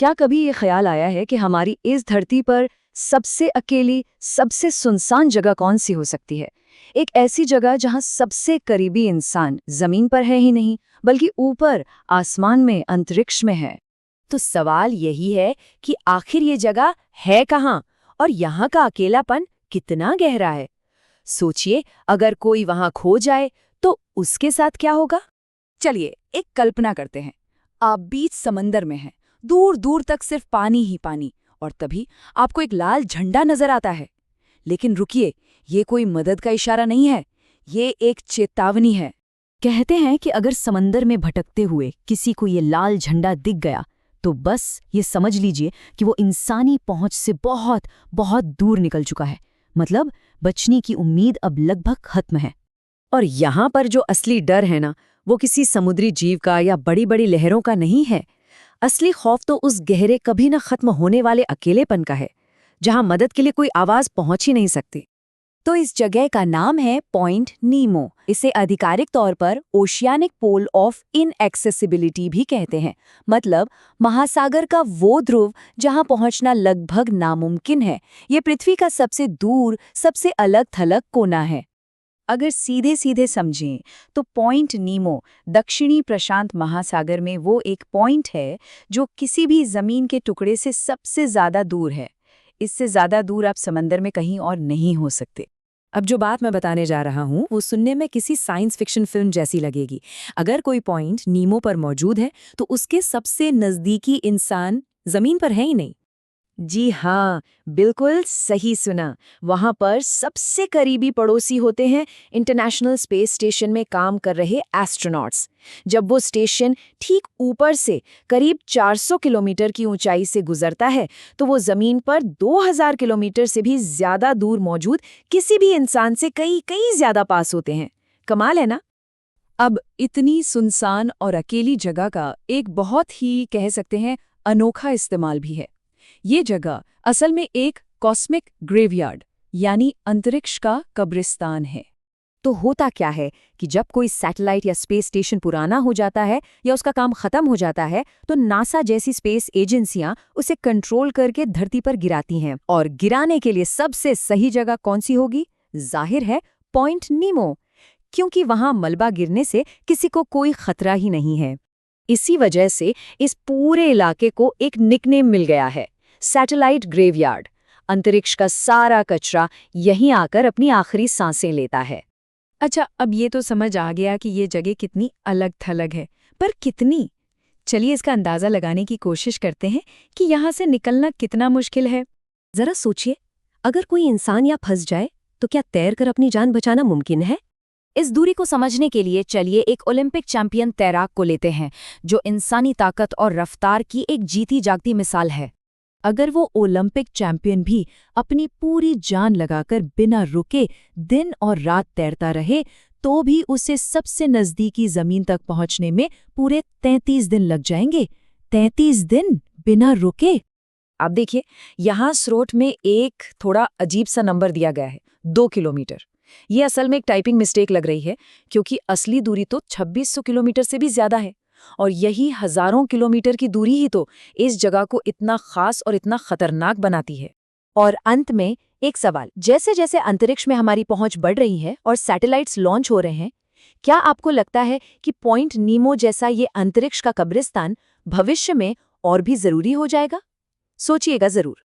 क्या कभी ये ख्याल आया है कि हमारी इस धरती पर सबसे अकेली, सबसे सुनसान जगह कौन सी हो सकती है? एक ऐसी जगह जहां सबसे करीबी इंसान जमीन पर है ही नहीं, बल्कि ऊपर आसमान में, अंतरिक्ष में है। तो सवाल यही है कि आखिर ये जगह है कहाँ और यहाँ का अकेलापन कितना गहरा है। सोचिए, अगर कोई वहां खो जाए तो उसके साथ क्या होगा। चलिए एक कल्पना करते हैं। आप बीच समंदर में हैं, दूर दूर तक सिर्फ पानी ही पानी, और तभी आपको एक लाल झंडा नजर आता है। लेकिन रुकिए, ये कोई मदद का इशारा नहीं है, ये एक चेतावनी है। कहते हैं कि अगर समंदर में भटकते हुए किसी को ये लाल झंडा दिख गया तो बस ये समझ लीजिए कि वो इंसानी पहुंच से बहुत बहुत दूर निकल चुका है। मतलब बचने की उम्मीद अब लगभग खत्म है। और यहाँ पर जो असली डर है ना, वो किसी समुद्री जीव का या बड़ी बड़ी लहरों का नहीं है। असली खौफ तो उस गहरे, कभी न खत्म होने वाले अकेलेपन का है, जहां मदद के लिए कोई आवाज पहुंच ही नहीं सकती। तो इस जगह का नाम है पॉइंट नीमो। इसे आधिकारिक तौर पर ओशियानिक पोल ऑफ इनएक्सेसिबिलिटी भी कहते हैं। मतलब महासागर का वो ध्रुव जहां पहुंचना लगभग नामुमकिन है। ये पृथ्वी का सबसे दूर, सबसे अलग थलग कोना है। अगर सीधे सीधे समझें तो पॉइंट नीमो दक्षिणी प्रशांत महासागर में वो एक पॉइंट है जो किसी भी जमीन के टुकड़े से सबसे ज्यादा दूर है। इससे ज्यादा दूर आप समंदर में कहीं और नहीं हो सकते। अब जो बात मैं बताने जा रहा हूँ वो सुनने में किसी साइंस फिक्शन फिल्म जैसी लगेगी। अगर कोई पॉइंट नीमो पर मौजूद है तो उसके सबसे नज़दीकी इंसान ज़मीन पर है ही नहीं। जी हाँ, बिल्कुल सही सुना। वहां पर सबसे करीबी पड़ोसी होते हैं इंटरनेशनल स्पेस स्टेशन में काम कर रहे एस्ट्रोनॉट्स। जब वो स्टेशन ठीक ऊपर से करीब 400 किलोमीटर की ऊंचाई से गुजरता है तो वो जमीन पर 2000 किलोमीटर से भी ज्यादा दूर मौजूद किसी भी इंसान से कई कई ज्यादा पास होते हैं। कमाल है ना? अब इतनी सुनसान और अकेली जगह का एक बहुत ही, कह सकते हैं, अनोखा इस्तेमाल भी है। ये जगह असल में एक कॉस्मिक ग्रेवयार्ड यानी अंतरिक्ष का कब्रिस्तान है। तो होता क्या है कि जब कोई सैटेलाइट या स्पेस स्टेशन पुराना हो जाता है या उसका काम खत्म हो जाता है तो नासा जैसी स्पेस एजेंसियां उसे कंट्रोल करके धरती पर गिराती हैं। और गिराने के लिए सबसे सही जगह कौन सी होगी? जाहिर है पॉइंट नीमो, क्योंकि वहां मलबा गिरने से किसी को कोई खतरा ही नहीं है। इसी वजह से इस पूरे इलाके को एक निकनेम मिल गया है, सैटेलाइट ग्रेवयार्ड। अंतरिक्ष का सारा कचरा यहीं आकर अपनी आखिरी सांसें लेता है। अच्छा, अब ये तो समझ आ गया कि ये जगह कितनी अलग थलग है, पर कितनी? चलिए इसका अंदाजा लगाने की कोशिश करते हैं कि यहाँ से निकलना कितना मुश्किल है। जरा सोचिए, अगर कोई इंसान यहाँ फंस जाए तो क्या तैरकर अपनी जान बचाना मुमकिन है? इस दूरी को समझने के लिए चलिए एक ओलंपिक चैंपियन तैराक को लेते हैं, जो इंसानी ताकत और रफ्तार की एक जीती जागती मिसाल है। अगर वो ओलंपिक चैंपियन भी अपनी पूरी जान लगाकर बिना रुके दिन और रात तैरता रहे तो भी उसे सबसे नज़दीकी ज़मीन तक पहुंचने में पूरे 33 दिन लग जाएंगे। 33 दिन बिना रुके। आप देखिए, यहाँ स्रोत में एक थोड़ा अजीब सा नंबर दिया गया है, 2 किलोमीटर। ये असल में एक टाइपिंग मिस्टेक लग रही है, क्योंकि असली दूरी तो 2600 किलोमीटर से भी ज्यादा है। और यही हजारों किलोमीटर की दूरी ही तो इस जगह को इतना खास और इतना खतरनाक बनाती है। और अंत में एक सवाल, जैसे जैसे अंतरिक्ष में हमारी पहुंच बढ़ रही है और सैटेलाइट्स लॉन्च हो रहे हैं, क्या आपको लगता है कि पॉइंट नीमो जैसा ये अंतरिक्ष का कब्रिस्तान भविष्य में और भी जरूरी हो जाएगा? सोचिएगा जरूर।